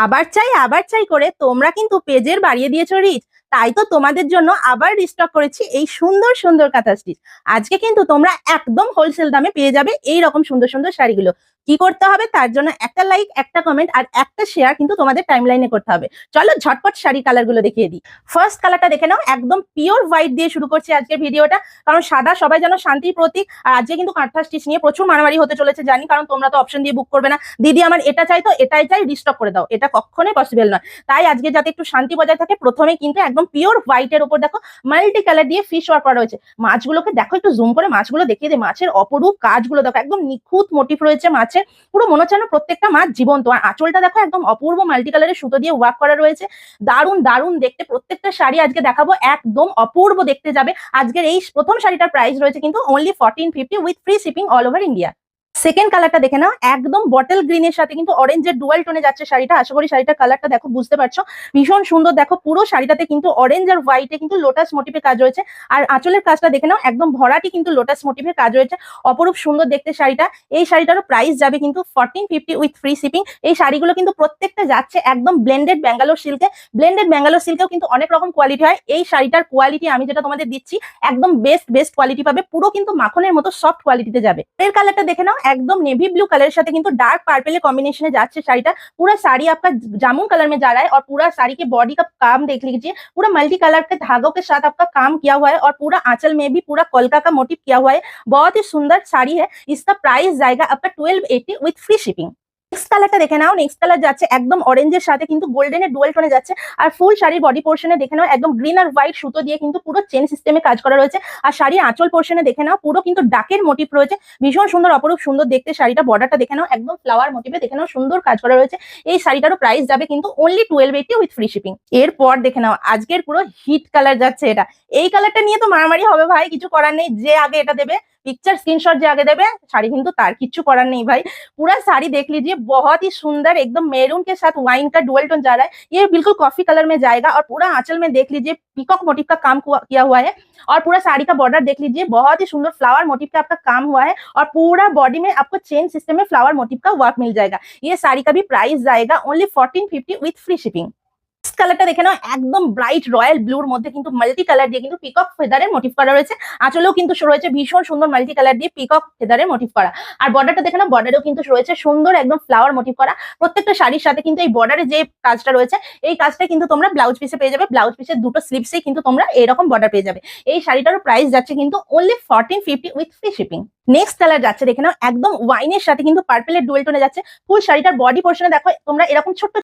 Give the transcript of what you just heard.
আবার চাই করে তোমরা কিন্তু পেজের বাড়িয়ে দিয়েছো রিচ। তাই তো তোমাদের জন্য আবার রিস্টক করেছি এই সুন্দর সুন্দর কাঁথা স্টিচ। আজকে কিন্তু তোমরা একদম হোলসেল দামে পেয়ে যাবে এই রকম সুন্দর সুন্দর শাড়িগুলো। কি করতে হবে তার জন্য একটা লাইক, একটা কমেন্ট আর একটা শেয়ার কিন্তু তোমাদের টাইমলাইনে করতে হবে। চলো ঝটপট শাড়ি কালারগুলো দেখিয়ে দিই। ফার্স্ট কালারটা দেখে নাও, একদম পিওর হোয়াইট দিয়ে শুরু করছি আজকের ভিডিওটা, কারণ সাদা সবাই যেন শান্তির প্রতীক। আর আজকে কিন্তু কাঁথা স্টিচ নিয়ে প্রচুর মারামারি হতে চলেছে জানি, কারণ তোমরা তো অপশন দিয়ে বুক করবে না, দিদি আমার এটা চাই তো এটাই চাই, রিস্টক করে দাও, এটা কখনোই পসিবল নয়। তাই আজকে যাতে একটু শান্তি বজায় থাকে, প্রথমে কিন্তু একদম পিওর হোয়াইটের উপর দেখো মাল্টি কালার দিয়ে ফিশ ওয়ার্ক করা রয়েছে। মাছগুলোকে দেখো, একটু জুম করে মাছগুলো দেখিয়ে দে, মাছের অপরূপ কাজগুলো দেখো, একদম নিখুঁত মোটিভ রয়েছে মাছের, পুরো মনে হচ্ছে না প্রত্যেকটা মাছ জীবন্ত। আর আঁচলটা দেখো একদম অপূর্ব মাল্টি কালারের সুতো দিয়ে ওয়ার্ক করা রয়েছে, দারুণ দারুণ দেখতে। প্রত্যেকটা শাড়ি আজকে দেখাবো একদম অপূর্ব দেখতে যাবে। আজকের এই প্রথম শাড়িটার প্রাইস রয়েছে কিন্তু only 1450 with free shipping all over India. Second কালারটা দেখে নাও, একদম বটল গ্রিনের সাথে কিন্তু অরেঞ্জের ডুয়াল টোনে যাচ্ছে শাড়িটা। আশা করি শাড়িটার কালারটা দেখো বুঝতে পারছো, ভীষণ সুন্দর। দেখো পুরো শাড়িটাতে কিন্তু অরেঞ্জ আর হোয়াইটে কিন্তু লোটাস মোটিভের কাজ রয়েছে। আর আঁচলের কাজটা দেখে নাও, একদম ভরাটি কিন্তু লোটাস মোটিভের কাজ রয়েছে, অপরূপ সুন্দর দেখতে শাড়িটা। এই শাড়িটারও প্রাইস যাবে কিন্তু 1450 উইথ ফ্রি শিপিং। এই শাড়িগুলো কিন্তু প্রত্যেকটা যাচ্ছে একদম ব্লেন্ডেড ব্যাঙ্গালোর সিল্কে। ব্লেন্ডেড ব্যাঙ্গালোর সিল্কেও কিন্তু অনেক রকম কোয়ালিটি হয়, এই শাড়িটার কোয়ালিটি আমি যেটা তোমাদের দিচ্ছি একদম বেস্ট কোয়ালিটি পাবে, পুরো কিন্তু মাখনের মতো সফট কোয়ালিটিতে যাবে। এর কালারটা দেখে নাও, একদম नेवी ब्लू कलर साथ কিন্তু डार्क पर्पल कॉम्बिनेशन जाচ্ছে শাড়িটা। पूरा साड़ी आपका जामुन कलर में जा रहा है और पूरा साड़ी के बॉडी का काम देख लीजिए, पूरा मल्टी कलर के धागों के साथ आपका काम किया हुआ है और पूरा आंचल में भी पूरा कोलका का मोटिव किया हुआ है। बहुत ही सुंदर साड़ी है। इसका प्राइस जाएगा आपका 1280 विथ फ्री शिपिंग। नेक्स्ट কালারটা দেখে নাও, নেক্সট কালার যাচ্ছে একদম অরেঞ্জের সাথে কিন্তু গোল্ডেনের ডুয়াল টোনে যাচ্ছে। আর ফুল শাড়ির বডি পোর্শনে দেখে নাও একদম গ্রিন আর হোয়াইট সুতো দিয়ে কিন্তু পুরো চেন সিস্টেমে কাজ করা রয়েছে। আর শাড়ির আঁচল পোর্শনে দেখে নাও পুরো কিন্তু ডাকের মোটিভ রয়েছে, ভীষণ সুন্দর অপরূপ সুন্দর দেখতে শাড়িটা। বর্ডারটা দেখে নাও একদম ফ্লাওয়ার মোটিভে দেখে নাও সুন্দর কাজ করা রয়েছে। এই শাড়িটারও প্রাইস যাবে কিন্তু অনলি 1280 উইথ ফ্রি শিপিং। এরপর দেখে নাও আজকের পুরো হিট কালার যাচ্ছে এটা। এই কালারটা নিয়ে তো মারামারি হবে ভাই, কিছু করার নেই, যে আগে এটা দেবে पिक्चर स्क्रीनशॉट जो आगे देवे शाड़ी किंतु तार किच्छु करार नहीं भाई। पूरा साड़ी देख लीजिए, बहुत ही सुंदर एकदम मेरून के साथ वाइन का डुअल टोन जा रहा है, ये बिल्कुल कॉफी कलर में जाएगा। और पूरा आंचल में देख लीजिए पीकॉक मोटिव का काम किया हुआ है। और पूरा साड़ी का बॉर्डर देख लीजिए, बहुत ही सुंदर फ्लावर मोटिव का आपका काम हुआ है। और पूरा बॉडी में आपको चेन सिस्टम में फ्लावर मोटिव का वर्क मिल जाएगा। ये साड़ी का भी प्राइस जाएगा ओनली 1450 विथ फ्री शिपिंग। কালারটা দেখে নাও, একদম ব্রাইট রয়্যাল ব্লুর মধ্যে কিন্তু মাল্টি কালার দিয়ে কিন্তু পিকক ফেদারের মোটিভ করা রয়েছে। আঁচলেও কিন্তু রয়েছে ভীষণ সুন্দর মাল্টি কালার দিয়ে পিকক ফেদারের মোটিভ করা। আর বর্ডারটা দেখে নাও, বর্ডারেও কিন্তু রয়েছে সুন্দর একদম ফ্লাওয়ার মোটিভ করা। প্রত্যেকটা শাড়ির সাথে কিন্তু এই বর্ডারে যে কাজটা রয়েছে এই কাজটা কিন্তু তোমরা ব্লাউজ পিসে পেয়ে যাবে। ব্লাউজ পিসের দুটো স্লিভসে কিন্তু তোমরা এরকম বর্ডার পেয়ে যাবে। এই শাড়িটারও প্রাইস যাচ্ছে কিন্তু only 1450 with free shipping. Next colour যাচ্ছে দেখে নাও, একদম ওয়াইনের সাথে কিন্তু পার্পেলের ডুয়েল টোনে যাচ্ছে। ফুল শাড়িটার বডি পোর্শনে দেখো তোমরা এরকম ছোট্ট